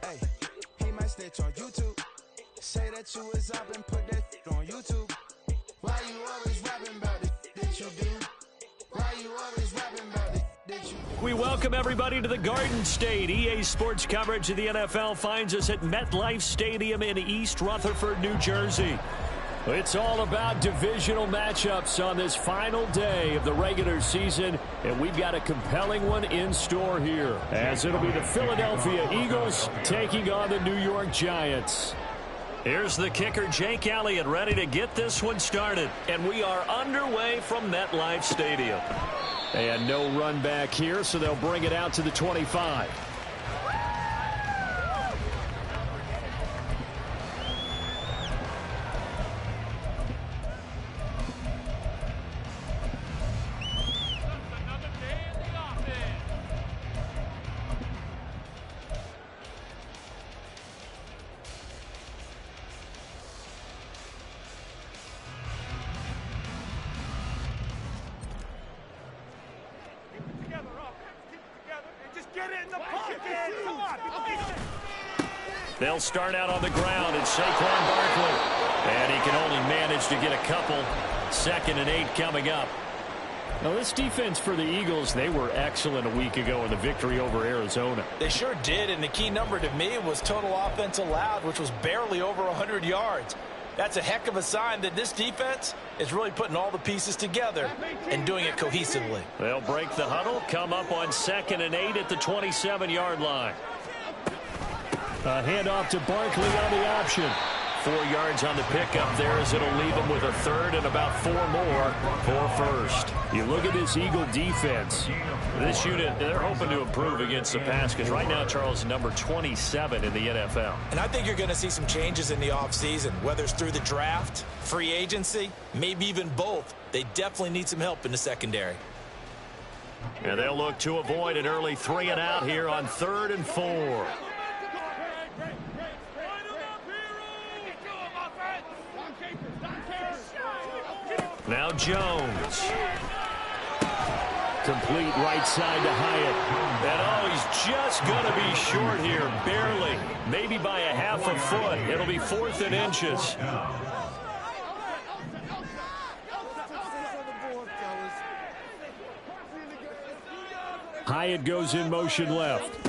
Hey, he might snitch on YouTube. Say that you was up and put that on YouTube. Why you always rapping about it that you do? Why you always rapping about it that you do? We welcome everybody to the Garden State. EA Sports coverage of the NFL finds us at MetLife Stadium in East Rutherford, New Jersey. It's all about divisional matchups on this final day of the regular season, and we've got a compelling one in store here, as it'll be the Philadelphia Eagles taking on the New York Giants. Here's the kicker, Jake Elliott, ready to get this one started. And we are underway from MetLife Stadium. And no run back here, so they'll bring it out to the 25. They'll start out on the ground, and Saquon Barkley. And he can only manage to get a couple. 2nd and 8 coming up. Now, this defense for the Eagles, they were excellent a week ago in the victory over Arizona. They sure did, and the key number to me was total offense allowed, which was barely over 100 yards. That's a heck of a sign that this defense is really putting all the pieces together and doing it cohesively. They'll break the huddle, come up on 2nd and 8 at the 27-yard line. A handoff to Barkley on the option. 4 yards on the pickup there, as it'll leave him with a 3rd and about 4 more for first. You look at this Eagle defense. This unit, they're hoping to improve against the pass, because right now, Charles, number 27 in the NFL. And I think you're going to see some changes in the offseason, whether it's through the draft, free agency, maybe even both. They definitely need some help in the secondary. And they'll look to avoid an early 3 and out here on 3rd and 4. Now Jones. Complete right side to Hyatt. And oh, he's just going to be short here, barely. Maybe by a half a foot. It'll be 4th and inches. Hyatt goes in motion left.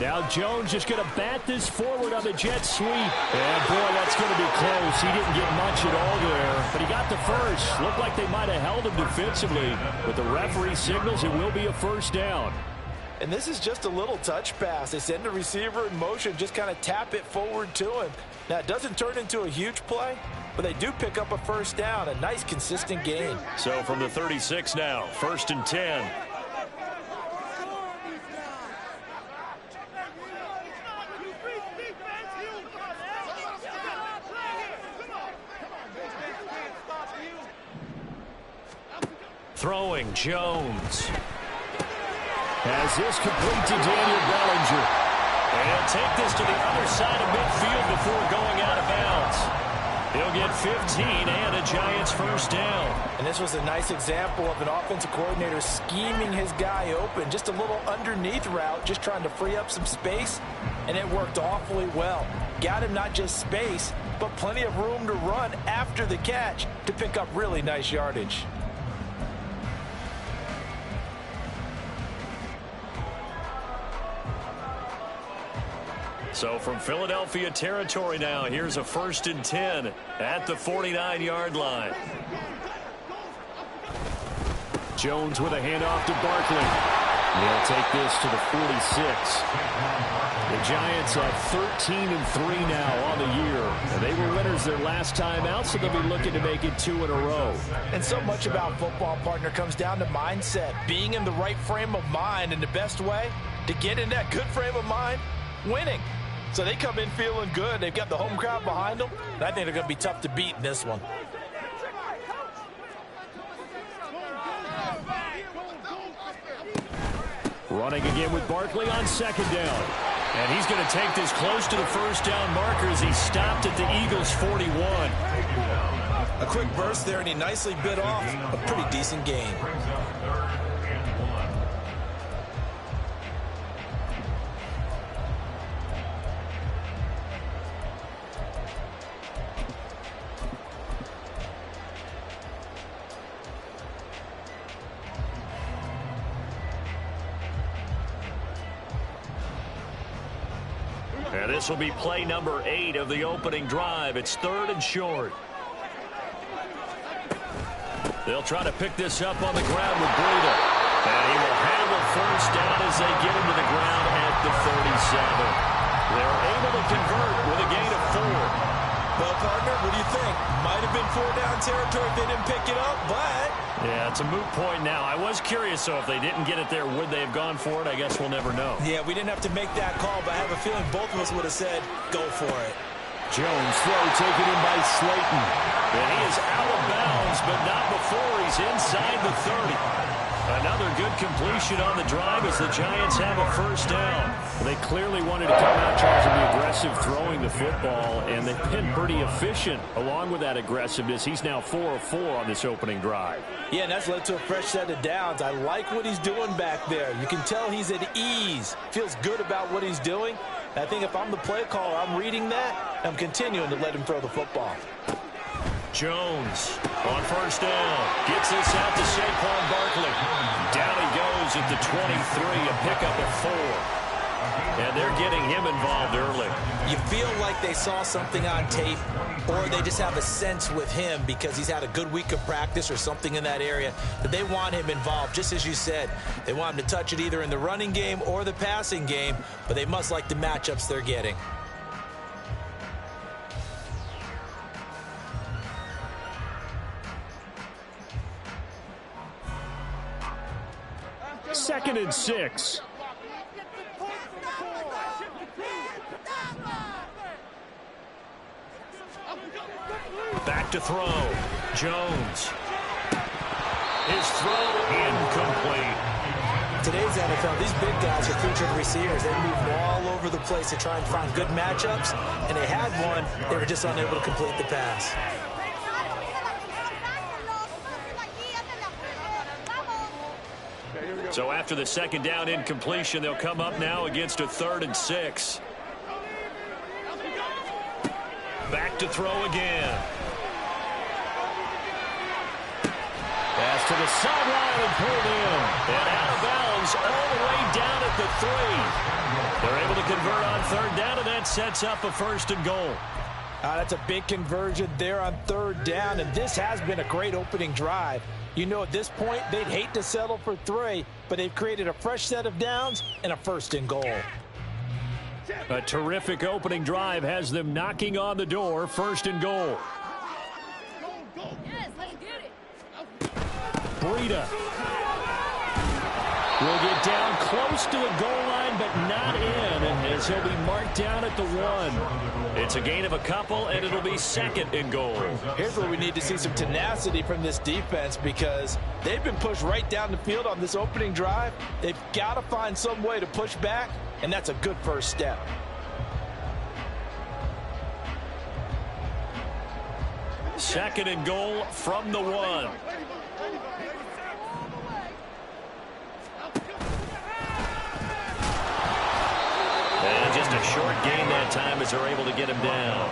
Now Jones just going to bat this forward on the jet sweep. And, boy, that's going to be close. He didn't get much at all there, but he got the first. Looked like they might have held him defensively, but the referee signals it will be a first down. And this is just a little touch pass. They send the receiver in motion, just kind of tap it forward to him. Now, it doesn't turn into a huge play, but they do pick up a first down, a nice, consistent gain. So from the 36 now, 1st and 10. Throwing, Jones. Has this complete to Daniel Bellinger. And he'll take this to the other side of midfield before going out of bounds. He'll get 15 and a Giants first down. And this was a nice example of an offensive coordinator scheming his guy open. Just a little underneath route, just trying to free up some space. And it worked awfully well. Got him not just space, but plenty of room to run after the catch to pick up really nice yardage. So from Philadelphia territory now, here's a 1st and 10 at the 49-yard line. Jones with a handoff to Barkley. They'll take this to the 46. The Giants have 13 and 3 now on the year. And they were winners their last time out, so they'll be looking to make it 2 in a row. And so much about football, partner, comes down to mindset. Being in the right frame of mind, and the best way to get in that good frame of mind, winning. So they come in feeling good. They've got the home crowd behind them. And I think they're going to be tough to beat in this one. Running again with Barkley on 2nd down. And he's going to take this close to the first down marker as he stopped at the Eagles' 41. A quick burst there, and he nicely bit off a pretty decent gain. And this will be play number 8 of the opening drive. It's 3rd and short. They'll try to pick this up on the ground with Breida. And he will have a first down as they get him to the ground at the 37. They're able to convert with a gain of 4. Well, partner, what do you think? Might have been 4-down territory if they didn't pick it up, but... Yeah, it's a moot point now. I was curious, so if they didn't get it there, would they have gone for it? I guess we'll never know. Yeah, we didn't have to make that call, but I have a feeling both of us would have said, go for it. Jones throw taken in by Slayton. And he is out of bounds, but not before he's inside the 30. Another good completion on the drive as the Giants have a first down. They clearly wanted to come out, Charles, and be aggressive throwing the football, and they've been pretty efficient along with that aggressiveness. He's now 4 of 4 on this opening drive. Yeah, and that's led to a fresh set of downs. I like what he's doing back there. You can tell he's at ease, feels good about what he's doing. I think if I'm the play caller, I'm reading that, I'm continuing to let him throw the football. Jones on first down. Gets this out to Saquon Barkley. Down he goes at the 23, a pickup of 4. And they're getting him involved early. You feel like they saw something on tape, or they just have a sense with him because he's had a good week of practice or something in that area that they want him involved. Just as you said, they want him to touch it either in the running game or the passing game, but they must like the matchups they're getting. Second and 6. Back to throw. Jones. His throw incomplete. Today's NFL, these big guys are featured receivers. They move all over the place to try and find good matchups, and they had one. They were just unable to complete the pass. So after the second down incompletion, they'll come up now against a 3rd and 6. Back to throw again. Pass to the sideline and pulled in. And out of bounds all the way down at the 3. They're able to convert on 3rd down, and that sets up a 1st and goal. That's a big conversion there on 3rd down, and this has been a great opening drive. You know, at this point, they'd hate to settle for 3, but they've created a fresh set of downs and a 1st and goal. A terrific opening drive has them knocking on the door. 1st and goal. Yes, let's get it. Breida will get down close to the goal line, but not in, as he'll be marked down at the 1. It's a gain of a couple, and it'll be 2nd and goal. Here's where we need to see some tenacity from this defense because they've been pushed right down the field on this opening drive. They've got to find some way to push back, and that's a good first step. Second and goal from the 1. And just a short gain that time as they're able to get him down.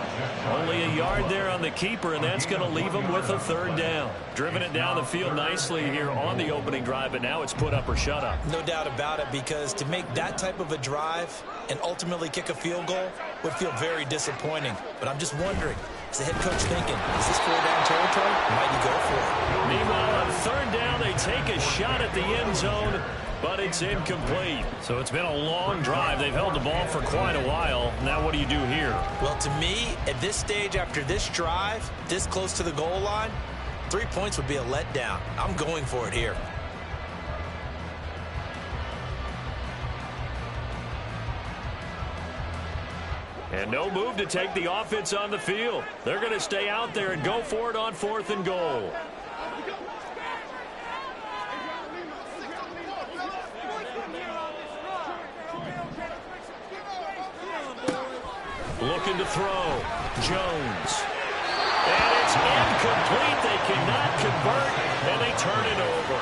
Only a yard there on the keeper, and that's going to leave him with a 3rd down. Driven it down the field nicely here on the opening drive, but now it's put up or shut up. No doubt about it, because to make that type of a drive and ultimately kick a field goal would feel very disappointing. But I'm just wondering, is the head coach thinking, is this 4-down territory? Might he go for it? Meanwhile, on 3rd down, they take a shot at the end zone, but it's incomplete. So it's been a long drive. They've held the ball for quite a while. Now what do you do here? Well, to me, at this stage after this drive, this close to the goal line, 3 points would be a letdown. I'm going for it here. And no move to take the offense on the field. They're going to stay out there and go for it on 4th and goal. Looking to throw. Jones. And it's incomplete. They cannot convert, and they turn it over.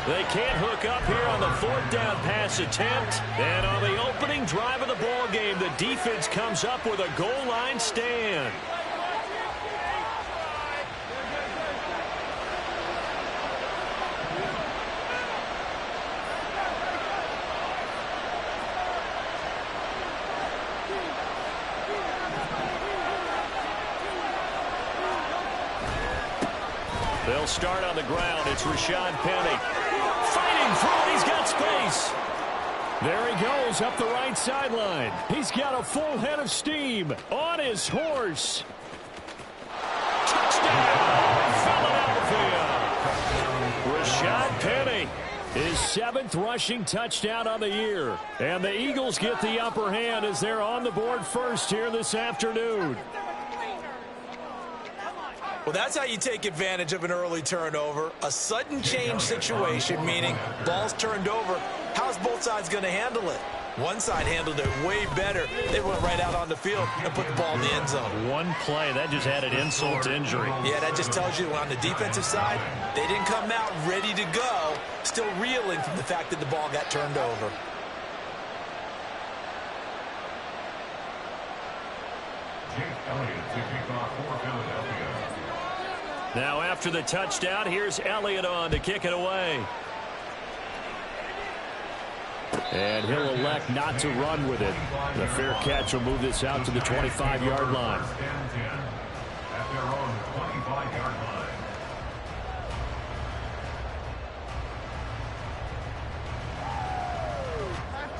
They can't hook up here on the 4th down pass attempt. And on the opening drive of the ball game, the defense comes up with a goal line stand. They'll start on the ground. It's Rashad Penny. Fighting through. He's got space. There he goes up the right sideline. He's got a full head of steam on his horse. Touchdown, Philadelphia. Rashad Penny, his 7th rushing touchdown on the year. And the Eagles get the upper hand as they're on the board first here this afternoon. Well, that's how you take advantage of an early turnover. A sudden change situation, meaning ball's turned over. How's both sides going to handle it? One side handled it way better. They went right out on the field and put the ball in the end zone. One play, that just added insult to injury. Yeah, that just tells you on the defensive side, they didn't come out ready to go, still reeling from the fact that the ball got turned over. Now after the touchdown, here's Elliott on to kick it away. And he'll elect not to run with it. The fair catch will move this out to the 25-yard line.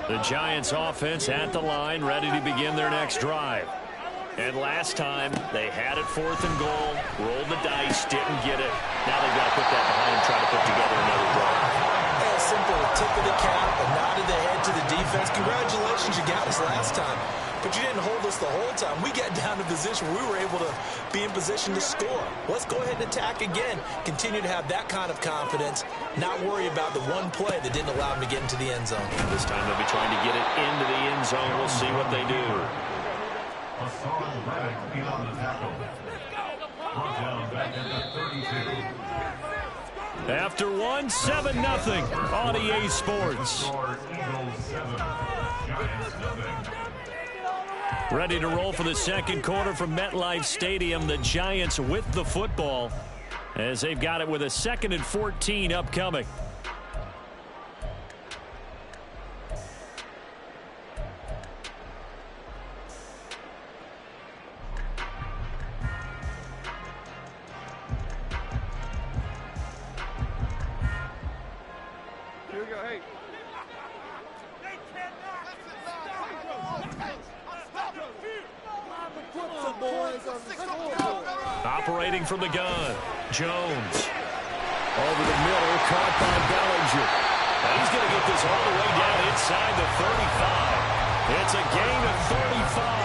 The Giants offense at the line, ready to begin their next drive. And last time, they had it 4th and goal, rolled the dice, didn't get it. Now they've got to put that behind and try to put together another drive. Hey, simple, a tip of the cap, a nod of the head to the defense. Congratulations, you got us last time. But you didn't hold us the whole time. We got down to position where we were able to be in position to score. Let's go ahead and attack again. Continue to have that kind of confidence, not worry about the one play that didn't allow them to get into the end zone. This time they'll be trying to get it into the end zone. We'll see what they do. After one, 7-0 on EA Sports. Ready to roll for the second quarter from MetLife Stadium. The Giants with the football as they've got it with a 2nd and 14 upcoming. Operating from the gun, Jones. Over the middle, caught by Bellinger. And he's going to get this all the way down inside the 35. It's a gain of 35.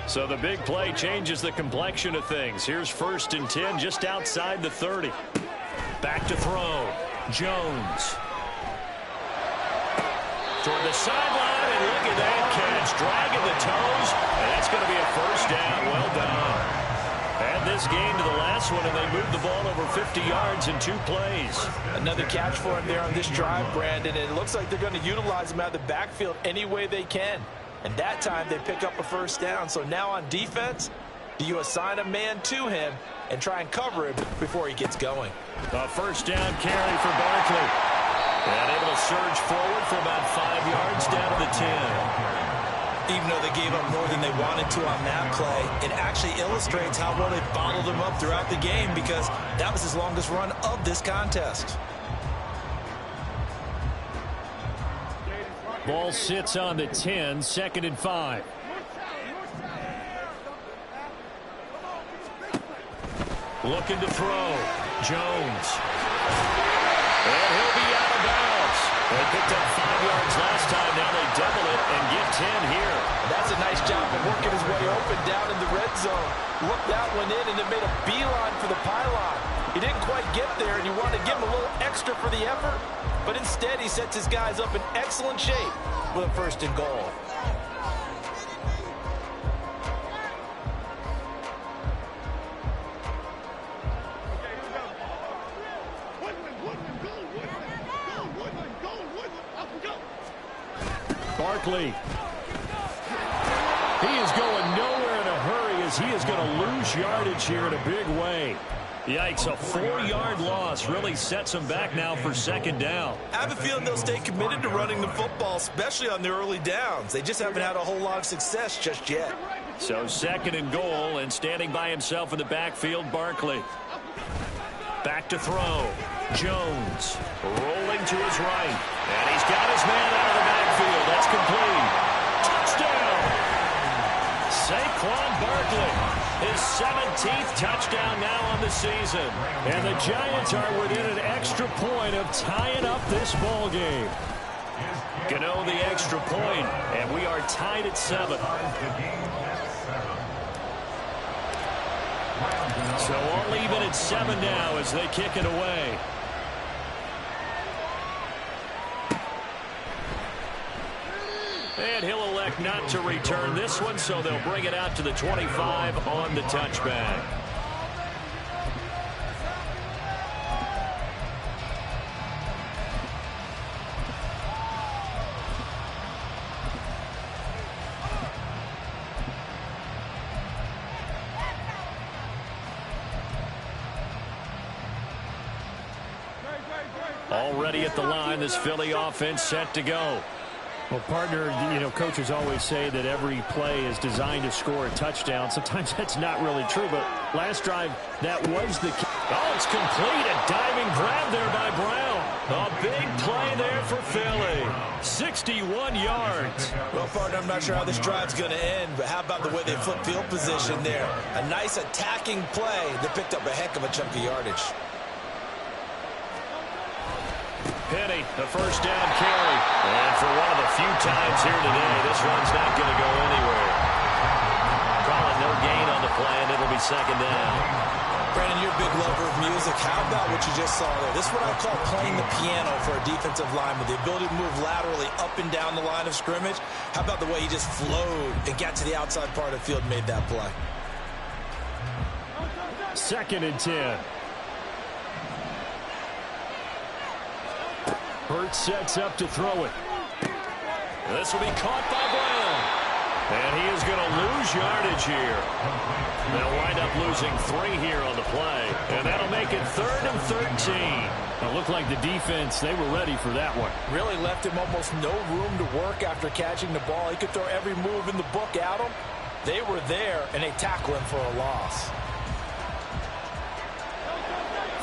So the big play changes the complexion of things. Here's 1st and 10 just outside the 30. Back to throw. Jones. Toward the sideline, and look at that catch. Dragging the toes, and that's going to be a 1st down. Well done. Add this game to the last one, and they moved the ball over 50 yards in 2 plays. Another catch for him there on this drive, Brandon, and it looks like they're going to utilize him out of the backfield any way they can. And that time they pick up a 1st down. So now on defense, do you assign a man to him and try and cover him before he gets going? A 1st down carry for Barkley. And able to surge forward for about 5 yards down to the 10. Even though they gave up more than they wanted to on that play, it actually illustrates how well they bottled him up throughout the game because that was his longest run of this contest. Ball sits on the 10, 2nd and 5. Looking to throw. Jones. And he'll be out of bounds. They picked up 5 yards last time. Now they double it and get 10 here. That's a nice job of working his way open down in the red zone. Looked that one in and then made a beeline for the pylon. He didn't quite get there, and you want to give him a little extra for the effort. But instead, he sets his guys up in excellent shape with a 1st and goal. Barkley. He is going nowhere in a hurry as he is going to lose yardage here in a big way. Yikes, a 4-yard loss really sets them back now for second down. I have a feeling they'll stay committed to running the football, especially on their early downs. They just haven't had a whole lot of success just yet. So second and goal, and standing by himself in the backfield, Barkley. Back to throw. Jones rolling to his right. And he's got his man out of the backfield. That's complete. Touchdown! Saquon Barkley. His 17th touchdown now on the season. And the Giants are within an extra point of tying up this ball game. Gano the extra point, and we are tied at 7. So all even at 7 now as they kick it away. And he'll elect not to return this one, so they'll bring it out to the 25 on the touchback. Already at the line, this Philly offense set to go. Well, partner, coaches always say that every play is designed to score a touchdown. Sometimes that's not really true, but last drive, that was the key. Oh, it's complete. A diving grab there by Brown. A big play there for Philly. 61 yards. Well, partner, I'm not sure how this drive's going to end, but how about the way they flip field position there? A nice attacking play that picked up a heck of a chunk of yardage. Penny, the first down carry. And for one of the few times here today, this one's not going to go anywhere. Calling no gain on the play, and it'll be second down. Brandon, you're a big lover of music. How about what you just saw there? This is what I call playing the piano for a defensive lineman. The ability to move laterally up and down the line of scrimmage. How about the way he just flowed and got to the outside part of the field and made that play? Second and 10. Hurts sets up to throw it. This will be caught by Brown. And he is going to lose yardage here. They'll wind up losing 3 here on the play. And that'll make it 3rd and 13. It looked like the defense, they were ready for that one. Really left him almost no room to work after catching the ball. He could throw every move in the book at him. They were there, and they tackle him for a loss.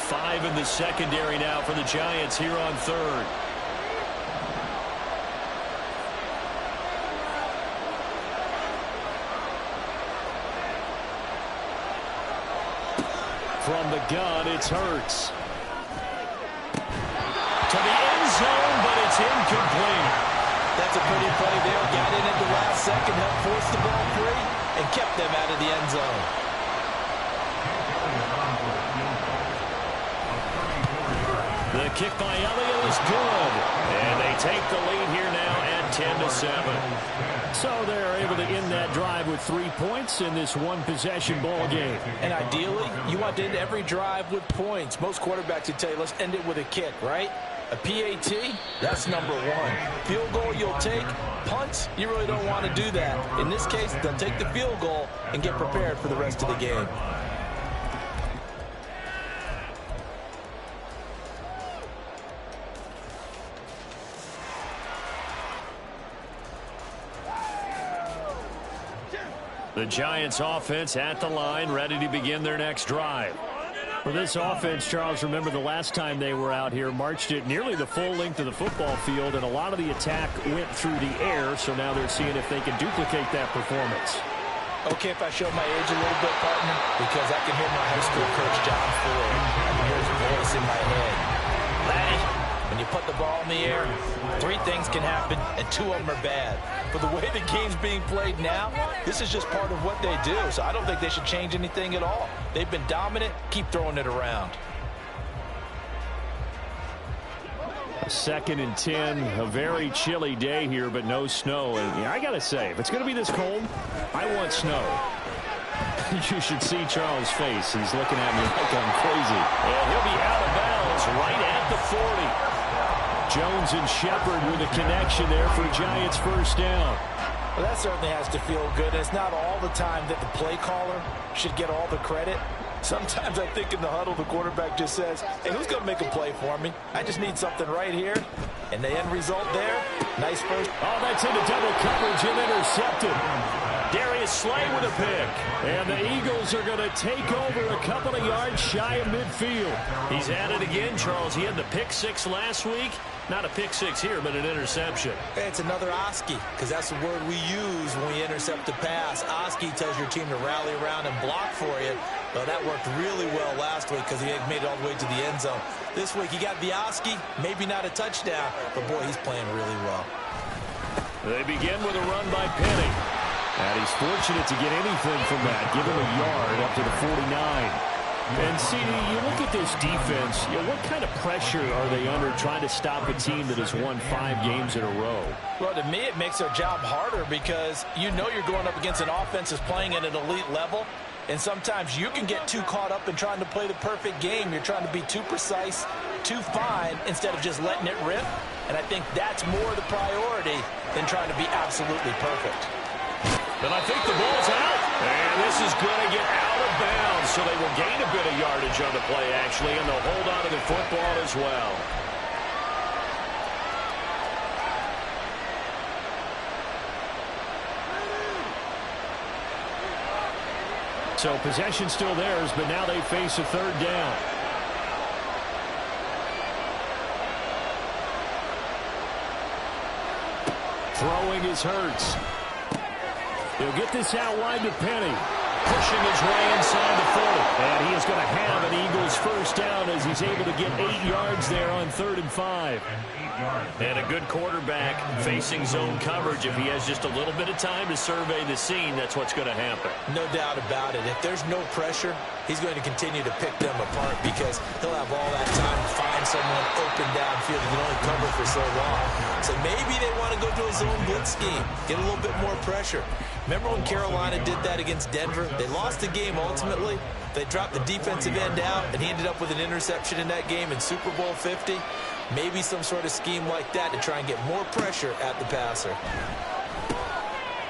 5 in the secondary now for the Giants here on 3rd. From the gun, it's Hurts. To the end zone, but it's incomplete. That's a pretty play there. Got in at the last second, helped force the ball free, and kept them out of the end zone. The kick by Elliott is good. And they take the lead here now at 10-7. So they're able to end that drive with 3 points in this one-possession ball game. And ideally, you want to end every drive with points. Most quarterbacks would tell you, let's end it with a kick, right? A PAT, that's number 1. Field goal you'll take. Punts, you really don't want to do that. In this case, they'll take the field goal and get prepared for the rest of the game. The Giants offense at the line, ready to begin their next drive. For this offense, Charles, remember the last time they were out here, marched it nearly the full length of the football field, and a lot of the attack went through the air, so now they're seeing if they can duplicate that performance. Okay, if I show my age a little bit, partner, because I can hear my high school coach, John Ford. I can hear his voice in my head. Laddie, when you put the ball in the air, 3 things can happen, and 2 of them are bad. But the way the game's being played now, this is just part of what they do. So I don't think they should change anything at all. They've been dominant. Keep throwing it around. 2nd and 10, a very chilly day here, but no snow. And yeah, I got to say, if it's going to be this cold, I want snow. You should see Charles' face. He's looking at me like I'm crazy. And he'll be out of bounds right at the 40. Jones and Shepard with a connection there for Giants first down. Well, that certainly has to feel good. It's not all the time that the play caller should get all the credit. Sometimes I think in the huddle, the quarterback just says, hey, who's going to make a play for me? I just need something right here. And the end result there, nice first. Oh, that's into double coverage and intercepted. Darius Slay with a pick. And the Eagles are going to take over a couple of yards shy of midfield. He's at it again, Charles. He had the pick six last week. Not a pick six here, but an interception. It's another Oski, because that's the word we use when we intercept a pass. Oski tells your team to rally around and block for you. Well, that worked really well last week because he made it all the way to the end zone. This week he got the Oski, maybe not a touchdown, but boy, he's playing really well. They begin with a run by Penny. And he's fortunate to get anything from that. Give him a yard up to the 49. And, CD, you look at this defense, what kind of pressure are they under trying to stop a team that has won 5 games in a row? Well, to me, it makes their job harder because you know you're going up against an offense that's playing at an elite level. And sometimes you can get too caught up in trying to play the perfect game. You're trying to be too precise, too fine, instead of just letting it rip. And I think that's more the priority than trying to be absolutely perfect. And I think the ball's out. And this is going to get out of bounds, so they will gain a bit of yardage on the play, actually, and they'll hold on to the football as well. So possession still theirs, but now they face a third down. Throwing is Hurts. He'll get this out wide to Penny. Pushing his way inside the 40. And he is going to have an Eagles first down as he's able to get 8 yards there on 3rd and 5. And a good quarterback facing zone coverage. If he has just a little bit of time to survey the scene, that's what's going to happen. No doubt about it. If there's no pressure, he's going to continue to pick them apart because he'll have all that time to find someone open downfield he can only cover for so long. So maybe they want to go to a zone blitz scheme, get a little bit more pressure. Remember when Carolina did that against Denver? They lost the game ultimately. They dropped the defensive end out, and he ended up with an interception in that game in Super Bowl 50. Maybe some sort of scheme like that to try and get more pressure at the passer.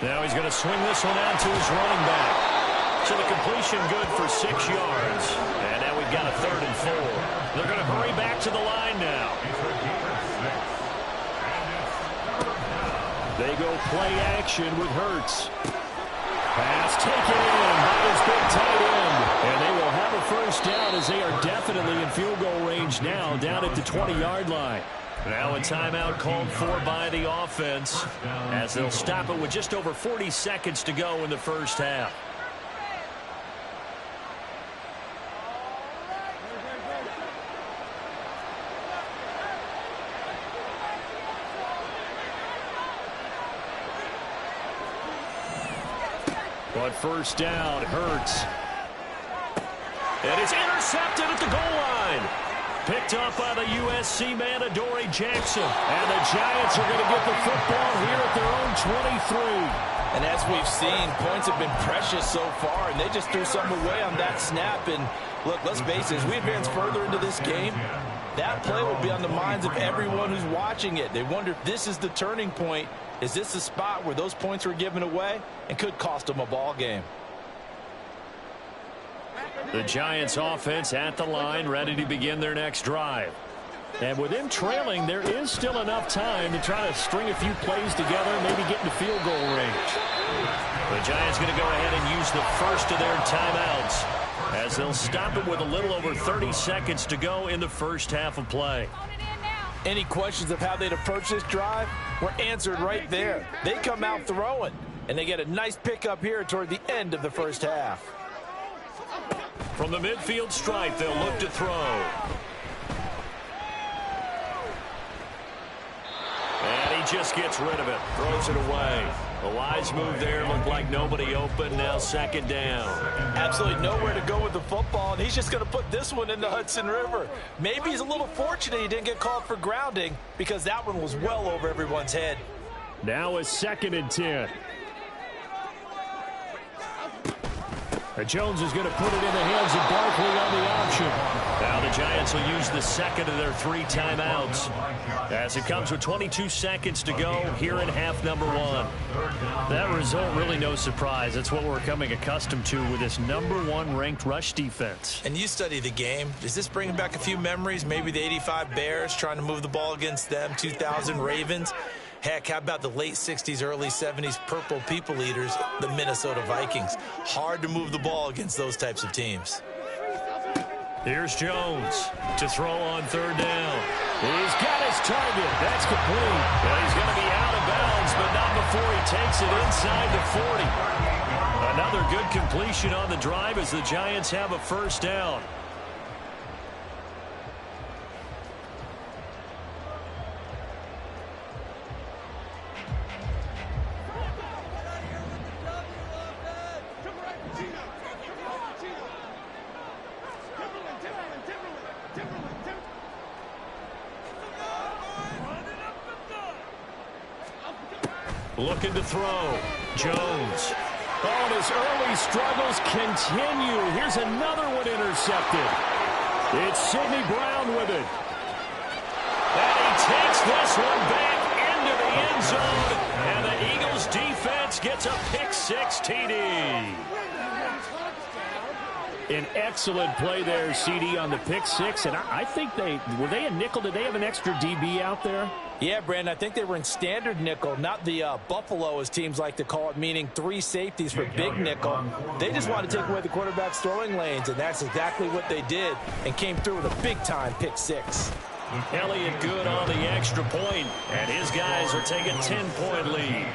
Now he's going to swing this one out to his running back. So the completion good for 6 yards. And now we've got a 3rd and 4. They're going to hurry back to the line now. They go play action with Hurts. Pass taken in by his big tight end. And they will have a first down as they are definitely in field goal range now, down at the 20-yard line. Now a timeout called for by the offense as they'll stop it with just over 40 seconds to go in the first half. But first down, Hurts. And it's intercepted at the goal line. Picked up by the USC man, Adoree Jackson. And the Giants are going to get the football here at their own 23. And as we've seen, points have been precious so far, and they just threw some away on that snap. And look, let's face it, as we advance further into this game, that play will be on the minds of everyone who's watching it. They wonder if this is the turning point. Is this the spot where those points were given away and could cost them a ball game? The Giants offense at the line, ready to begin their next drive. And with them trailing, there is still enough time to try to string a few plays together and maybe get into field goal range. The Giants going to go ahead and use the first of their timeouts as they'll stop it with a little over 30 seconds to go in the first half of play. Any questions of how they'd approach this drive were answered right there. They come out throwing, and they get a nice pickup here toward the end of the first half. From the midfield stripe, they'll look to throw. And he just gets rid of it, throws it away. A wise move there, looked like nobody open, now 2nd down. Absolutely nowhere to go with the football, and he's just going to put this one in the Hudson River. Maybe he's a little fortunate he didn't get called for grounding because that one was well over everyone's head. Now a 2nd and 10. Jones is going to put it in the hands of Barkley on the option. Now the Giants will use the second of their 3 timeouts as it comes with 22 seconds to go here in half number 1. That result, really no surprise. That's what we're coming accustomed to with this number 1 ranked rush defense. And you study the game. Is this bringing back a few memories? Maybe the 85 Bears trying to move the ball against them, 2000 Ravens. Heck, how about the late 60s, early 70s Purple People Eaters, the Minnesota Vikings? Hard to move the ball against those types of teams. Here's Jones to throw on 3rd down. He's got his target. That's complete. Well, he's going to be out of bounds, but not before he takes it inside the 40. Another good completion on the drive as the Giants have a 1st down. Looking to throw. Jones. Oh, and his early struggles continue. Here's another one intercepted. It's Sidney Brown with it. And he takes this one back into the end zone. And the Eagles defense gets a pick-6 TD. An excellent play there, CD, on the pick-6. And I think were they a nickel? Did they have an extra DB out there? Yeah, Brandon, I think they were in standard nickel, not the Buffalo, as teams like to call it, meaning 3 safeties for big nickel. They just wanted to take away the quarterback's throwing lanes, and that's exactly what they did, and came through with a big-time pick-6. Elliott good on the extra point, and his guys will take a 10-point lead.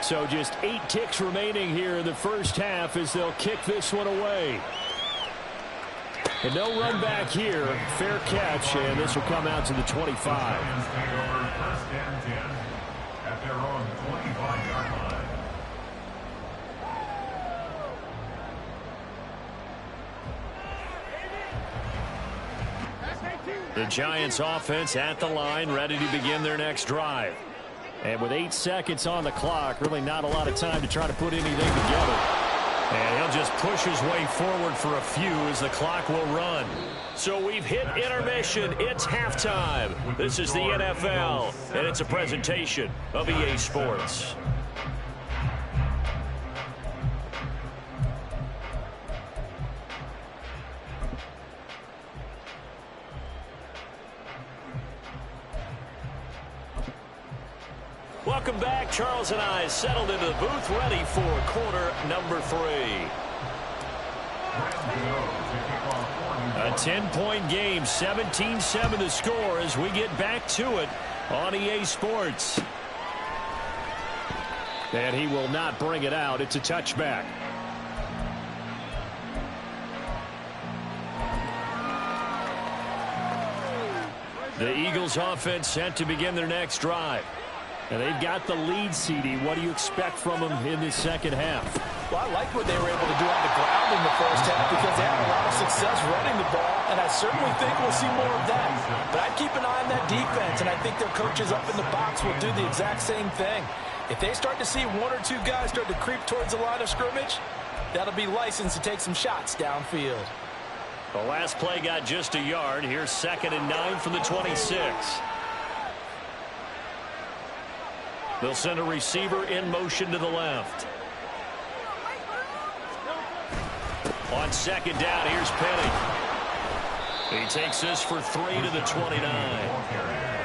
So just 8 ticks remaining here in the first half as they'll kick this one away. And no run back here. Fair catch, and this will come out to the 25. The Giants offense at the line, ready to begin their next drive. And with 8 seconds on the clock, really not a lot of time to try to put anything together. And he'll just push his way forward for a few as the clock will run. So we've hit intermission. It's halftime. This is the NFL, and it's a presentation of EA Sports. Welcome back. Charles and I settled into the booth, ready for quarter number 3. A 10-point game, 17-7 the score as we get back to it on EA Sports. And he will not bring it out. It's a touchback. The Eagles offense set to begin their next drive. And they've got the lead, CD. What do you expect from them in the second half? Well, I like what they were able to do on the ground in the first half because they had a lot of success running the ball, and I certainly think we'll see more of that. But I'd keep an eye on that defense, and I think their coaches up in the box will do the exact same thing. If they start to see 1 or 2 guys start to creep towards the line of scrimmage, that'll be licensed to take some shots downfield. The last play got just a yard. Here's 2nd and 9 from the 26. They'll send a receiver in motion to the left. On 2nd down, here's Penny. He takes this for 3 to the 29.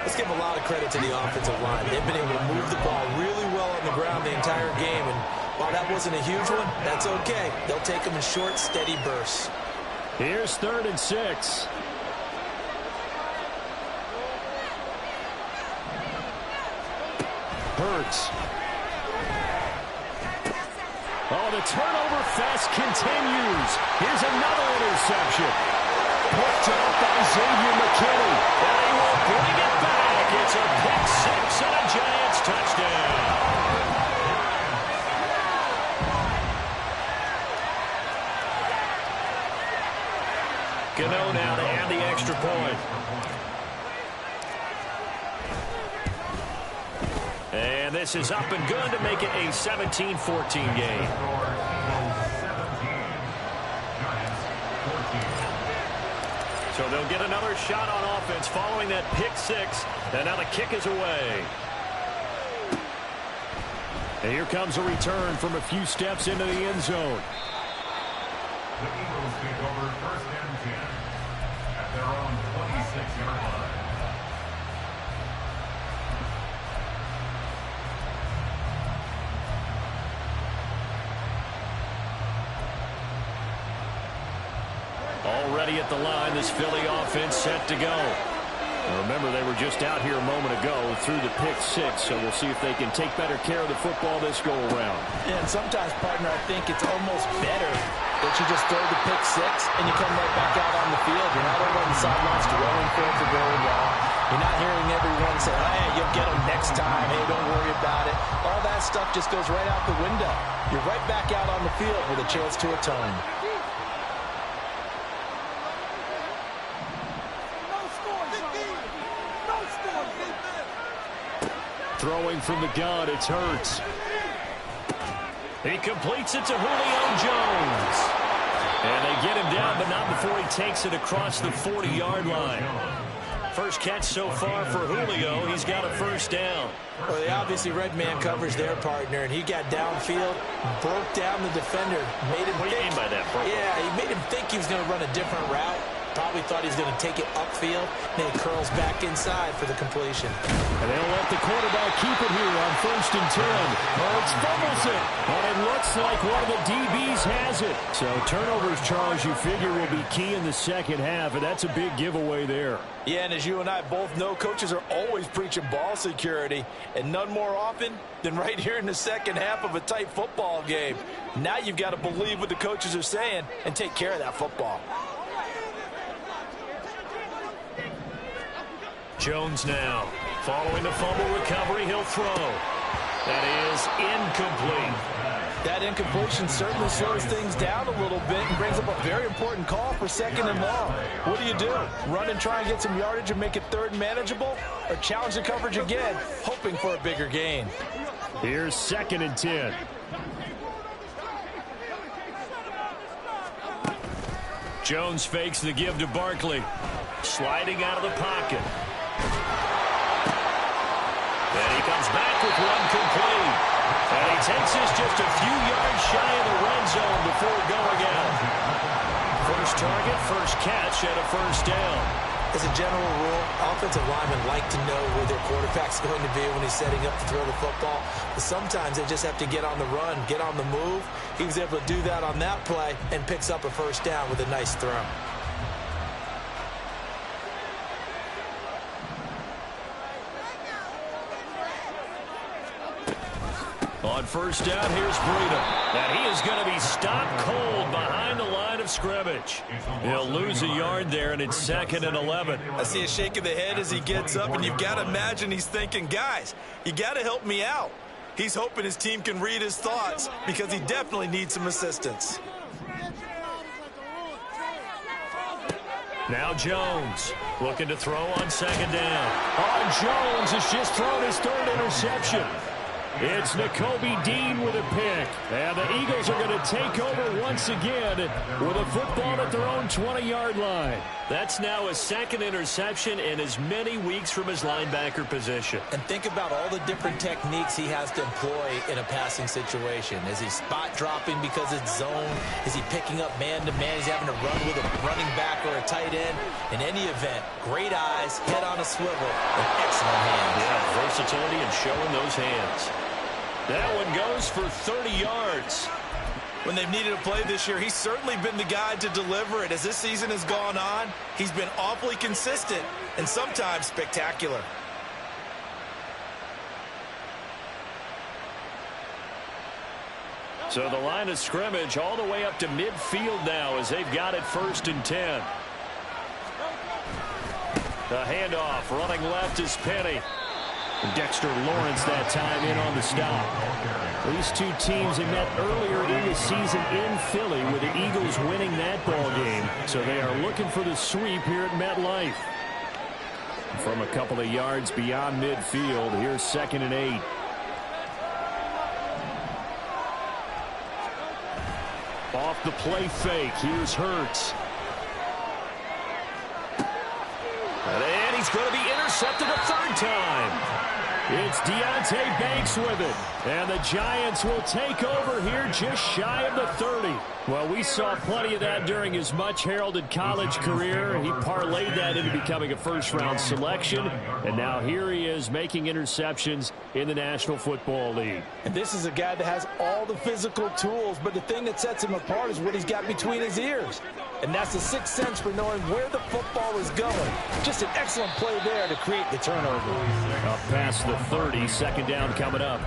Let's give a lot of credit to the offensive line. They've been able to move the ball really well on the ground the entire game. And while that wasn't a huge one, that's okay. They'll take them in short, steady bursts. Here's 3rd and 6. Hurts. Oh, the turnover fest continues. Here's another interception. Picked up by Xavier McKinney. And he will bring it back. It's a pick-6 and a Giants touchdown. Gano now to add the extra point. And this is up and good to make it a 17-14 game. So they'll get another shot on offense following that pick six. And now the kick is away. And here comes a return from a few steps into the end zone. The Eagles take over 1st and 10 at their own 26-yard line. Already at the line, this Philly offense set to go. Remember, they were just out here a moment ago through the pick six, so we'll see if they can take better care of the football this go-around. Yeah, and sometimes, partner, I think it's almost better that you just throw the pick six and you come right back out on the field. You're not over on the sidelines dwelling for it for very long. You're not hearing everyone say, hey, you'll get them next time. Hey, don't worry about it. All that stuff just goes right out the window. You're right back out on the field with a chance to atone. Throwing from the gun, it's Hurts. He completes it to Julio Jones. And they get him down, but not before he takes it across the 40-yard line. First catch so far for Julio. He's got a first down. Well, they obviously red man covers their partner, and he got downfield, broke down the defender, made him What do you mean by that, bro? Yeah, he made him think he was going to run a different route. Probably thought he was going to take it upfield. Then he curls back inside for the completion. And they'll let the quarterback keep it here on 1st and 10. Hurts fumbles it. And it looks like one of the DBs has it. So turnovers, Charles, you figure will be key in the second half. And that's a big giveaway there. Yeah, and as you and I both know, coaches are always preaching ball security. And none more often than right here in the second half of a tight football game. Now you've got to believe what the coaches are saying and take care of that football. Jones now. Following the fumble recovery, he'll throw. That is incomplete. That incompletion certainly slows things down a little bit and brings up a very important call for 2nd and long. What do? Run and try and get some yardage and make it 3rd and manageable? Or challenge the coverage again, hoping for a bigger gain? Here's 2nd and 10. Jones fakes the give to Barkley. Sliding out of the pocket. And he comes back with one complete. And he takes this just a few yards shy of the red zone before going out. First target, first catch, and a first down. As a general rule, offensive linemen like to know where their quarterback's going to be when he's setting up to throw the football. But sometimes they just have to get on the run, get on the move. He was able to do that on that play and picks up a first down with a nice throw. On first down, here's Breida. And he is going to be stopped cold behind the line of scrimmage. He'll lose a yard there, and it's 2nd and 11. I see a shake of the head as he gets up, and you've got to imagine he's thinking, guys, you got to help me out. He's hoping his team can read his thoughts because he definitely needs some assistance. Now Jones looking to throw on 2nd down. Jones has just thrown his 3rd interception. It's Nakobe Dean with a pick. And the Eagles are going to take over once again with a football at their own 20-yard line. That's now his 2nd interception in as many weeks from his linebacker position. And think about all the different techniques he has to employ in a passing situation. Is he spot dropping because it's zone? Is he picking up man-to-man? He's having to run with a running back or a tight end. In any event, great eyes, head on a swivel, and excellent hands. Yeah, versatility and showing those hands. That one goes for 30 yards. When they've needed a play this year, he's certainly been the guy to deliver it. As this season has gone on, he's been awfully consistent and sometimes spectacular. So the line of scrimmage all the way up to midfield now as they've got it 1st and 10. The handoff running left is Penny. Dexter Lawrence that time in on the stop. These two teams had met earlier in the season in Philly with the Eagles winning that ball game. So they are looking for the sweep here at MetLife. From a couple of yards beyond midfield, here's 2nd and 8. the play fake. Here's Hurts. And he's going to be intercepted a third time. It's Deonte Banks with it. And the Giants will take over here just shy of the 30. Well, we saw plenty of that during his much-heralded college career. He parlayed that into becoming a first-round selection. And now here he is making interceptions in the National Football League. And this is a guy that has all the physical tools, but the thing that sets him apart is what he's got between his ears. And that's the sixth sense for knowing where the football is going. Just an excellent play there to create the turnover. Up past the 30, second down coming up.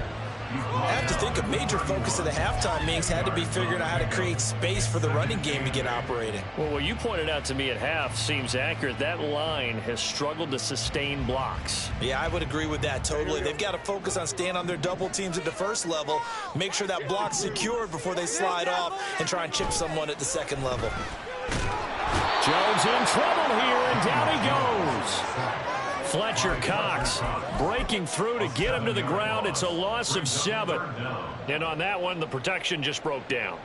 I have to think a major focus of the halftime meetings had to be figuring out how to create space for the running game to get operating. Well, what you pointed out to me at half seems accurate. That line has struggled to sustain blocks. Yeah, I would agree with that totally. They've got to focus on staying on their double teams at the first level, make sure that block's secured before they slide off and try and chip someone at the second level. Jones in trouble here, and down he goes. Fletcher Cox breaking through to get him to the ground. It's a loss of 7. And on that one, the protection just broke down.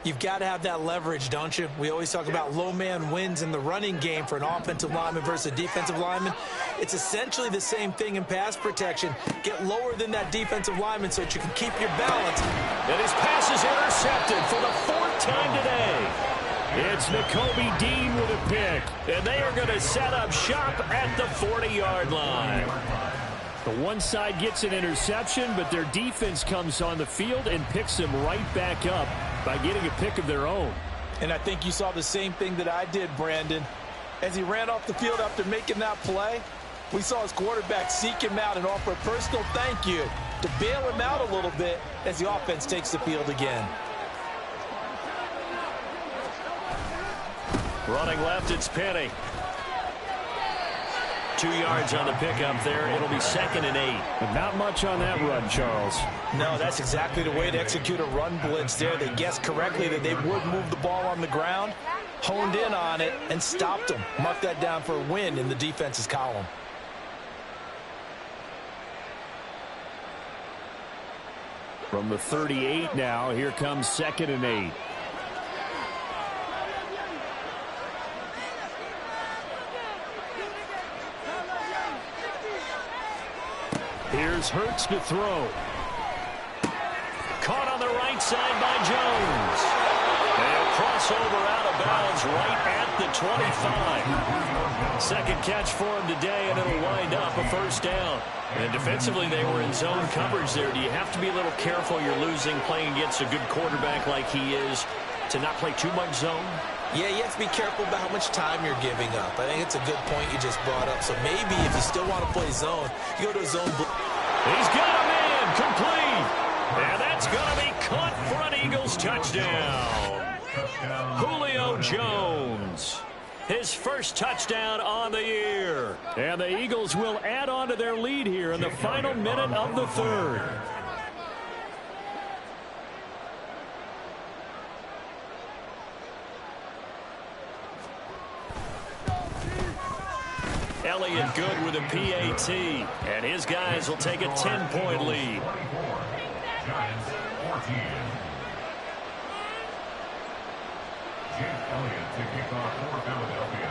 You've got to have that leverage, don't you? We always talk about low man wins in the running game for an offensive lineman versus a defensive lineman. It's essentially the same thing in pass protection. Get lower than that defensive lineman so that you can keep your balance. And his pass is intercepted for the 4th time today. It's Nakobe Dean with a pick, and they are going to set up shop at the 40-yard line. The one side gets an interception, but their defense comes on the field and picks them right back up by getting a pick of their own. And I think you saw the same thing that I did, Brandon. As he ran off the field after making that play, we saw his quarterback seek him out and offer a personal thank you to bail him out a little bit as the offense takes the field again. Running left, it's Penny. 2 yards on the pickup there. It'll be 2nd and 8. But not much on that run, Charles. No, that's exactly the way to execute a run blitz there. They guessed correctly that they would move the ball on the ground, honed in on it, and stopped them. Mark that down for a win in the defense's column. From the 38 now, here comes 2nd and 8. Here's Hurts to throw. Caught on the right side by Jones. And a crossover out of bounds right at the 25. Second catch for him today, and it'll wind up a first down. And defensively, they were in zone coverage there. Do you have to be a little careful? You're losing, playing against a good quarterback like he is, to not play too much zone? Yeah, you have to be careful about how much time you're giving up. I think it's a good point you just brought up. So maybe if you still want to play zone, you go to a zone. He's got a man complete. And that's going to be caught for an Eagles touchdown. Julio Jones. His first touchdown on the year. And the Eagles will add on to their lead here in the final minute of the 3rd. Elliott good with a PAT, and his guys will take a 10-point lead. Giants 14. Jake Elliott to kick off for Philadelphia.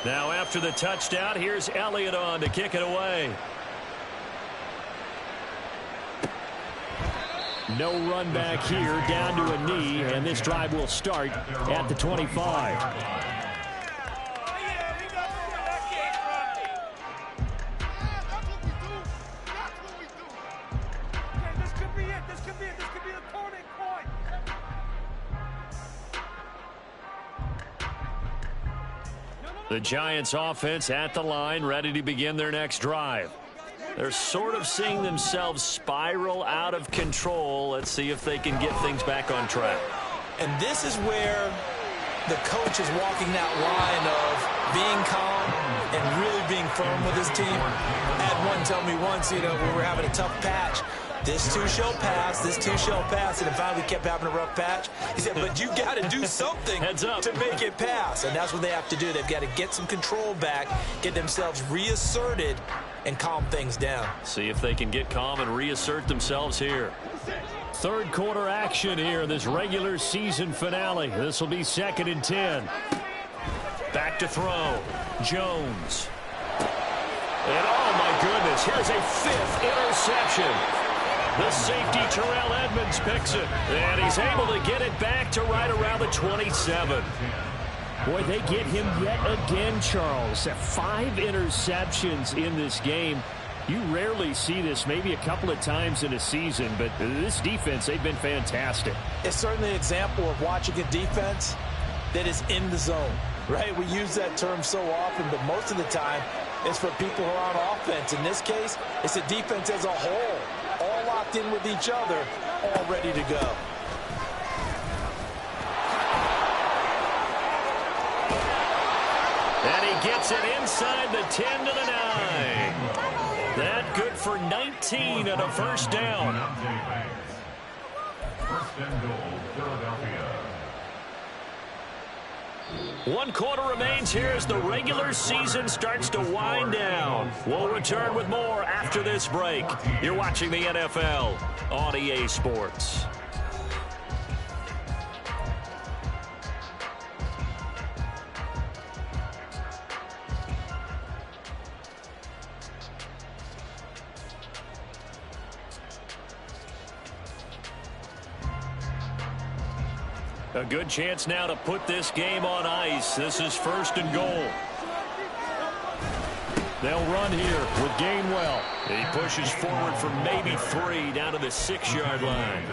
Now after the touchdown, here's Elliott on to kick it away. No run back here, down to a knee, and this drive will start at the 25. The Giants offense at the line, ready to begin their next drive. They're sort of seeing themselves spiral out of control. Let's see if they can get things back on track. And this is where the coach is walking that line of being calm and really being firm with his team. I had one tell me once, when we were having a tough patch, this too shall pass, this too shall pass, and finally we kept having a rough patch. He said, but you got to do something to make it pass, and that's what they have to do. They've got to get some control back, get themselves reasserted, and calm things down. See if they can get calm and reassert themselves here. Third quarter action here in this regular season finale. This will be 2nd and 10. Back to throw. Jones. And oh my goodness, here's a 5th interception. The safety Terrell Edmunds picks it. And he's able to get it back to right around the 27. Boy, they get him yet again, Charles. 5 interceptions in this game. You rarely see this, maybe a couple of times in a season, but this defense, they've been fantastic. It's certainly an example of watching a defense that is in the zone, right? We use that term so often, but most of the time it's for people who are on offense. In this case, it's a defense as a whole, all locked in with each other, all ready to go. And he gets it inside the 10 to the 9. That good for 19 and a first down. First and goal, Philadelphia. 1 quarter remains here as the regular season starts to wind down. We'll return with more after this break. You're watching the NFL on EA Sports. A good chance now to put this game on ice. This is 1st and goal. They'll run here with Gainwell. He pushes forward for maybe 3 down to the 6-yard line.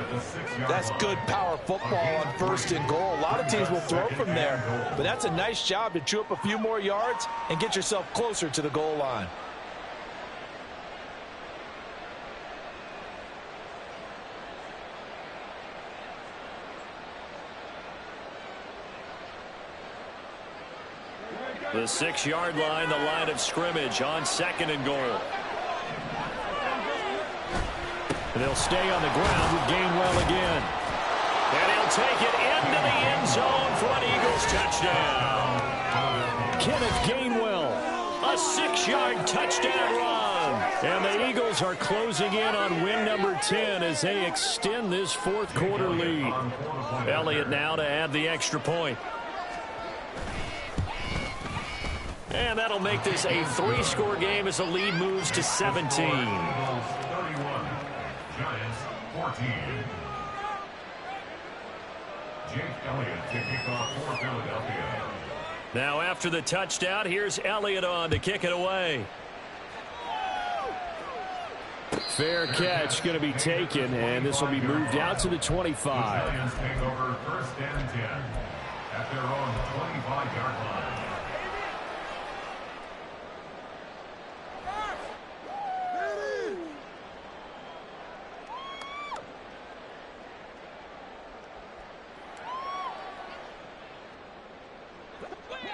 That's good power football on 1st and goal. A lot of teams will throw from there, but that's a nice job to chew up a few more yards and get yourself closer to the goal line. The 6-yard line, the line of scrimmage on 2nd and goal. And they'll stay on the ground with Gainwell again. And he'll take it into the end zone for an Eagles touchdown. Kenneth Gainwell, a 6-yard touchdown run. And the Eagles are closing in on win number 10 as they extend this 4th quarter lead. Elliott now to add the extra point. And that'll make this a 3-score game as the lead moves to 17. 31, Giants 14. Jake Elliott to kick off for Philadelphia. Now after the touchdown, here's Elliott on to kick it away. Fair catch going to be taken, and this will be moved out to the 25. Giants take over 1st and 10 at their own 25-yard line.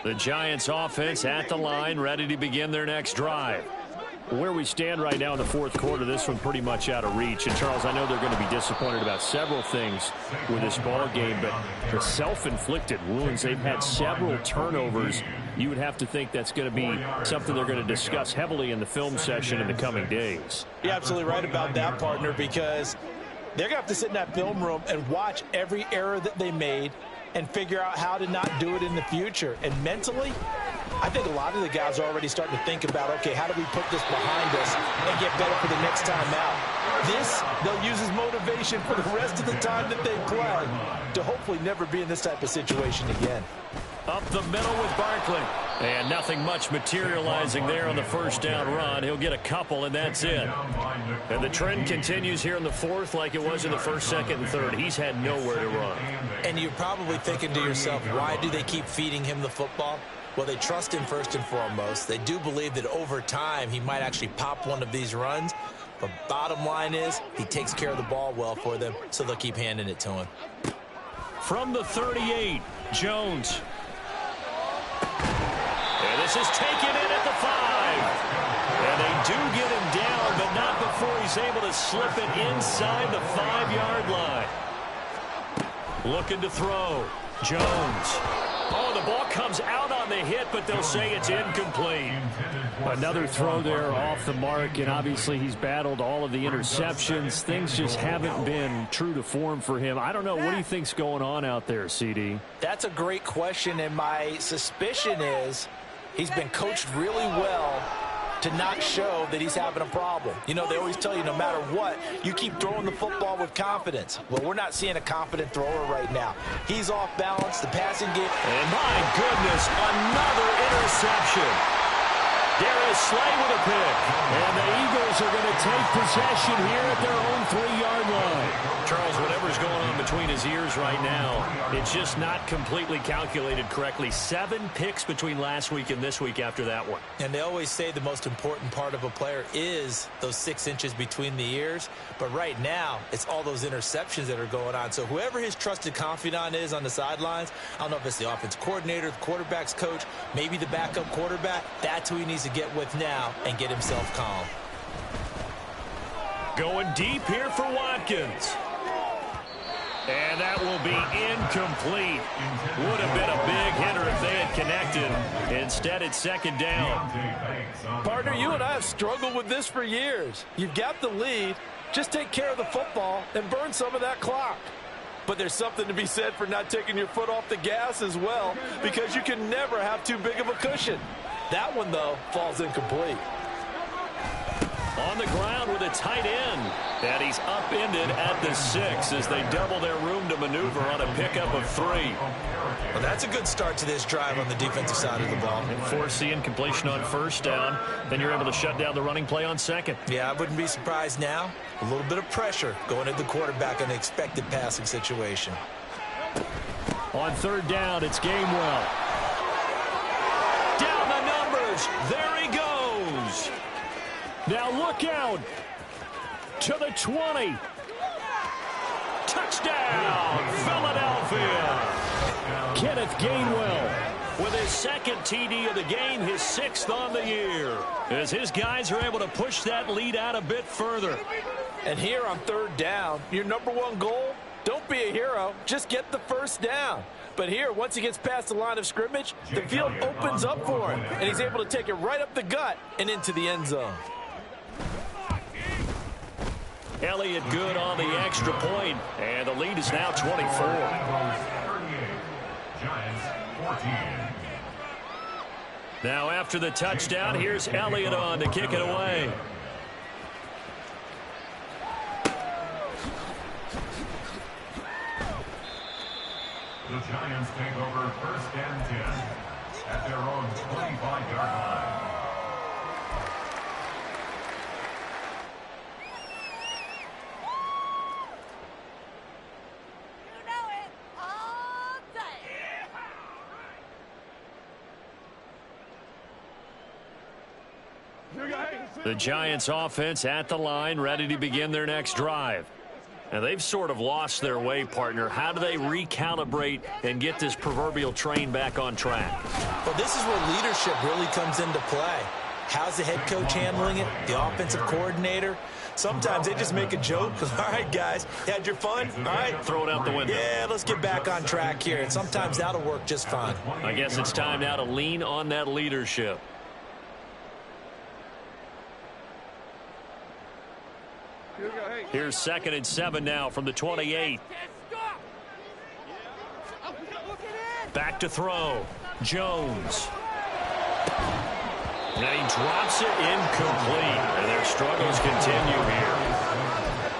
The Giants offense at the line, ready to begin their next drive. Where we stand right now in the 4th quarter, this one pretty much out of reach. And, Charles, I know they're going to be disappointed about several things with this ball game, but the self-inflicted wounds, they've had several turnovers. You would have to think that's going to be something they're going to discuss heavily in the film session in the coming days. You're absolutely right about that, partner, because they're going to have to sit in that film room and watch every error that they made and figure out how to not do it in the future. And mentally, I think a lot of the guys are already starting to think about, okay, how do we put this behind us and get better for the next time out? This, they'll use as motivation for the rest of the time that they play to hopefully never be in this type of situation again. Up the middle with Barkley. And nothing much materializing there on the 1st down run. He'll get a couple, and that's it. And the trend continues here in the 4th like it was in the 1st, 2nd, and 3rd. He's had nowhere to run. And you're probably thinking to yourself, why do they keep feeding him the football? Well, they trust him first and foremost. They do believe that over time he might actually pop one of these runs. But bottom line is he takes care of the ball well for them, so they'll keep handing it to him. From the 38, Jones. And this is taken in at the 5. And they do get him down, but not before he's able to slip it inside the 5-yard line. Looking to throw. Jones. Oh, the ball comes out on the hit, but they'll say it's incomplete. Another throw there off the mark, and obviously he's battled all of the interceptions. Things just haven't been true to form for him. I don't know. What do you think's going on out there, CD? That's a great question, and my suspicion is he's been coached really well to not show that he's having a problem. You know, they always tell you no matter what, you keep throwing the football with confidence. Well, we're not seeing a confident thrower right now. He's off balance, the passing game. And my goodness, another interception. Darius Slay with a pick. And the Eagles are going to take possession here at their own 3-yard line. Charles, whatever's going on between his ears right now, it's just not completely calculated correctly. 7 picks between last week and this week after that one. And they always say the most important part of a player is those 6 inches between the ears. But right now, it's all those interceptions that are going on. So whoever his trusted confidant is on the sidelines, I don't know if it's the offense coordinator, the quarterback's coach, maybe the backup quarterback, that's who he needs to get with now and get himself calm. Going deep here for Watkins. And that will be incomplete. Would have been a big hitter if they had connected. Instead, it's second down. Partner, you and I have struggled with this for years. You've got the lead. Just take care of the football and burn some of that clock. But there's something to be said for not taking your foot off the gas as well, because you can never have too big of a cushion. That one, though, falls incomplete. On the ground with a tight end. And he's upended at the 6 as they double their room to maneuver on a pickup of 3. Well, that's a good start to this drive on the defensive side of the ball. And force the incompletion on first down. Then you're able to shut down the running play on second. Yeah, I wouldn't be surprised now. A little bit of pressure going at the quarterback in an expected passing situation. On third down, it's Gainwell. Down the numbers. There he goes. Now look out to the 20. Touchdown, Philadelphia. Kenneth Gainwell with his second TD of the game, his 6th on the year, as his guys are able to push that lead out a bit further. And here on third down, your #1 goal, don't be a hero, just get the first down. But here, once he gets past the line of scrimmage, the field opens up for him, and he's able to take it right up the gut and into the end zone. Elliott good on the extra point, and the lead is now 24. Giants 14. Now after the touchdown, here's Elliott on to kick it away. The Giants take over first and 10 at their own 25-yard line. The Giants offense at the line, ready to begin their next drive. And they've sort of lost their way, partner. How do they recalibrate and get this proverbial train back on track? Well, this is where leadership really comes into play. How's the head coach handling it? The offensive coordinator? Sometimes they just make a joke. All right, guys, had your fun? All right. Throw it out the window. Yeah, let's get back on track here. And sometimes that'll work just fine. I guess it's time now to lean on that leadership. Here's 2nd and 7 now from the 28. Back to throw. Jones. And he drops it incomplete. And their struggles continue here.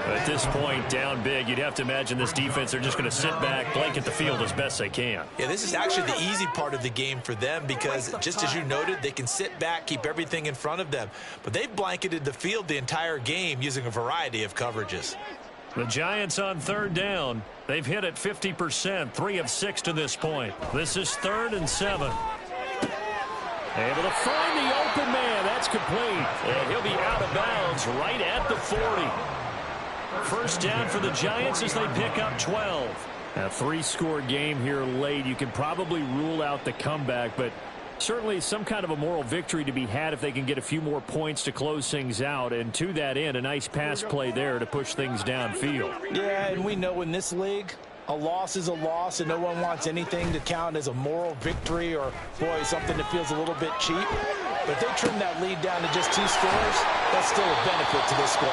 At this point, down big, you'd have to imagine this defense, they're just going to sit back, blanket the field as best they can. Yeah, this is actually the easy part of the game for them because, just as you noted, they can sit back, keep everything in front of them. But they've blanketed the field the entire game using a variety of coverages. The Giants on third down. They've hit it 50%, 3 of 6 to this point. This is 3rd and 7. Able to find the open man. That's complete. And he'll be out of bounds right at the 40. First down for the Giants as they pick up 12. A 3-score game here late. You can probably rule out the comeback, but certainly some kind of a moral victory to be had if they can get a few more points to close things out. And to that end, a nice pass play there to push things downfield. Yeah, and we know in this league, A loss is a loss, and no one wants anything to count as a moral victory or, boy, something that feels a little bit cheap. But if they trim that lead down to just 2 scores, that's still a benefit to this squad.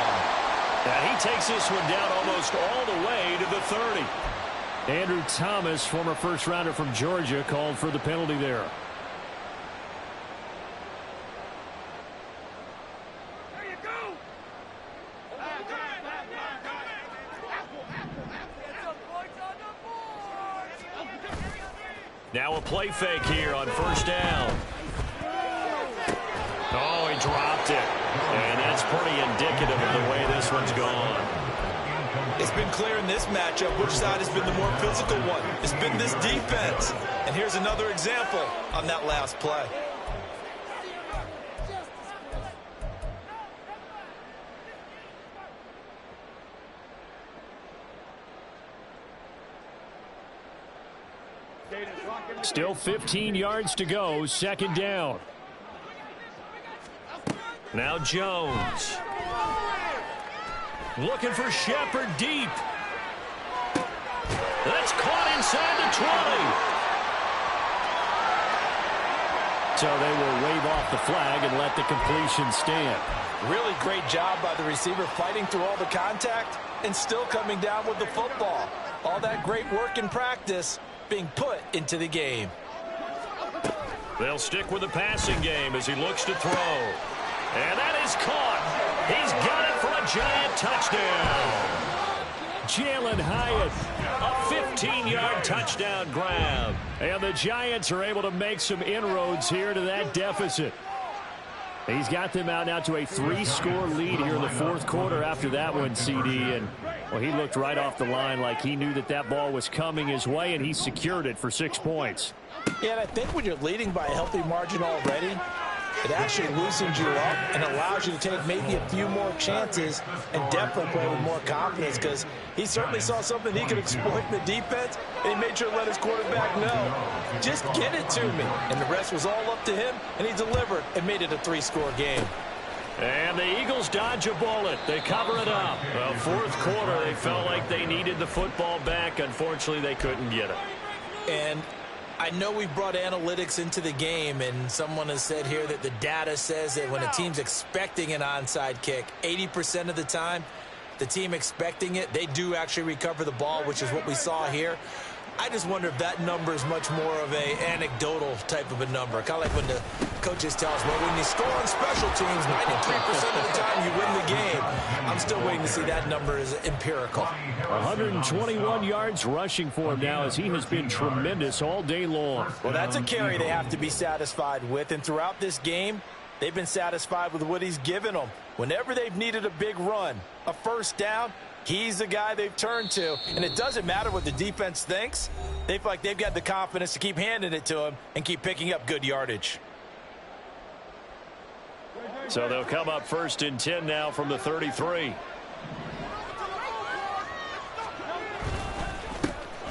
And he takes this one down almost all the way to the 30. Andrew Thomas, former first-rounder from Georgia, called for the penalty there. Now a play fake here on first down. Oh, he dropped it. And that's pretty indicative of the way this one's gone. It's been clear in this matchup which side has been the more physical one. It's been this defense. And here's another example on that last play. Still 15 yards to go, second down. Now Jones. Looking for Shepard deep. That's caught inside the 20. So they will wave off the flag and let the completion stand. Really great job by the receiver fighting through all the contact and still coming down with the football. All that great work in practice being put into the game. They'll stick with the passing game as he looks to throw. And that is caught. He's got it for a giant touchdown. Jalen Hyatt, a 15-yard touchdown grab. And the Giants are able to make some inroads here to that deficit. He's got them out now to a 3-score lead here in the fourth quarter after that one, CD. And, well, he looked right off the line like he knew that that ball was coming his way, and he secured it for 6 points. Yeah, and I think when you're leading by a healthy margin already, it actually loosens you up and allows you to take maybe a few more chances and definitely play with more confidence, because he certainly saw something he could exploit in the defense, and he made sure to let his quarterback know, just get it to me. And the rest was all up to him, and he delivered and made it a 3-score game. And the Eagles dodge a bullet. They cover it up. Well, fourth quarter, they felt like they needed the football back. Unfortunately, they couldn't get it. And I know we brought analytics into the game, and someone has said here that the data says that when a team's expecting an onside kick, 80% of the time, the team expecting it, they do actually recover the ball, which is what we saw here. I just wonder if that number is much more of a anecdotal type of a number. Kind of like when the coaches tell us, well, when you score on special teams, 93% of the time you win the game. I'm still waiting to see that number is empirical. 121 yards rushing for him now, as he has been tremendous all day long. Well, that's a carry they have to be satisfied with. And throughout this game, they've been satisfied with what he's given them. Whenever they've needed a big run, a first down, he's the guy they've turned to. And it doesn't matter what the defense thinks. They feel like they've got the confidence to keep handing it to him and keep picking up good yardage. So they'll come up 1st and 10 now from the 33.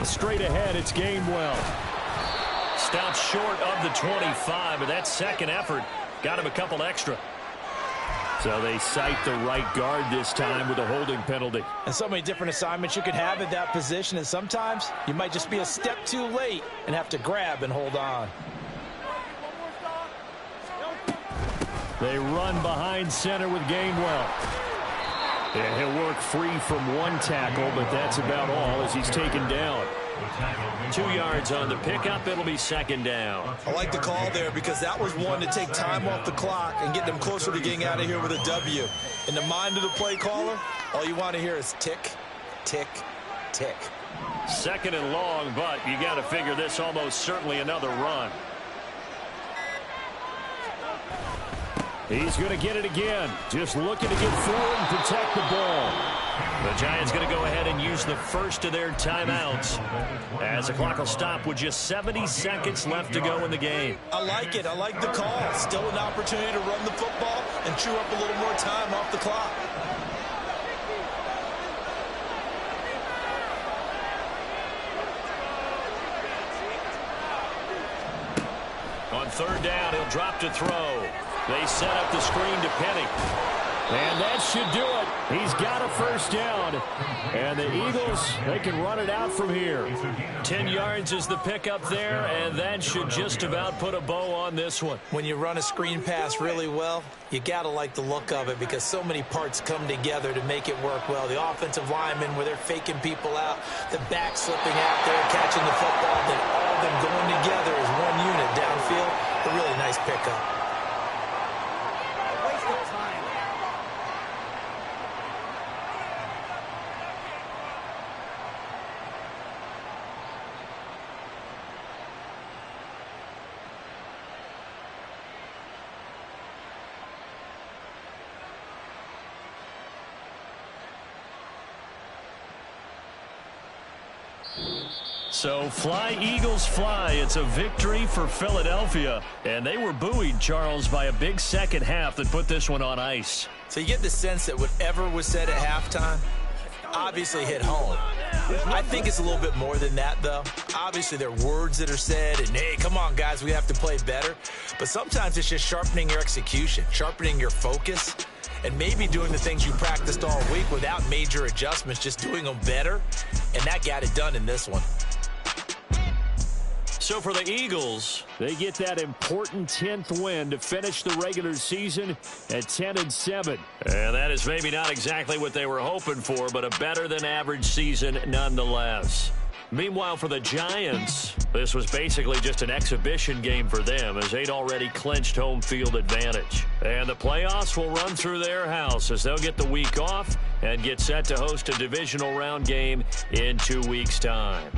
Straight ahead, it's Gainwell. Stopped short of the 25, but that second effort got him a couple extra. So they cite the right guard this time with a holding penalty. And so many different assignments you could have at that position, and sometimes you might just be a step too late and have to grab and hold on. They run behind center with Gainwell. Yeah, he'll work free from one tackle, but that's about all as he's taken down. 2 yards on the pickup. It'll be second down. I like the call there because that was one to take time off the clock and get them closer to getting out of here with a W. In the mind of the play caller, all you want to hear is tick, tick, tick. Second and long, but you got to figure this almost certainly another run. He's going to get it again. Just looking to get through and protect the ball. The Giants going to go ahead and use the first of their timeouts as the clock will stop with just 70 seconds left to go in the game. I like it. I like the call. Still an opportunity to run the football and chew up a little more time off the clock. On third down, he'll drop to throw. They set up the screen to Penny. And that should do it. He's got a first down. And the Eagles, they can run it out from here. 10 yards is the pickup there, and that should just about put a bow on this one. When you run a screen pass really well, you got to like the look of it because so many parts come together to make it work well. The offensive linemen, where they're faking people out, the back slipping out there, catching the football, then all of them going together as one unit downfield. A really nice pickup. So fly, Eagles, fly. It's a victory for Philadelphia. And they were buoyed, Charles, by a big second half that put this one on ice. So you get the sense that whatever was said at halftime obviously hit home. I think it's a little bit more than that, though. Obviously, there are words that are said, and, hey, come on, guys, we have to play better. But sometimes it's just sharpening your execution, sharpening your focus, and maybe doing the things you practiced all week without major adjustments, just doing them better, and that got it done in this one. So for the Eagles, they get that important 10th win to finish the regular season at 10-7. And that is maybe not exactly what they were hoping for, but a better than average season nonetheless. Meanwhile, for the Giants, this was basically just an exhibition game for them as they'd already clinched home field advantage. And the playoffs will run through their house as they'll get the week off and get set to host a divisional round game in 2 weeks' time.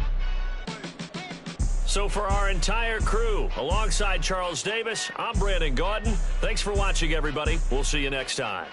So for our entire crew, alongside Charles Davis, I'm Brandon Gaudin. Thanks for watching, everybody. We'll see you next time.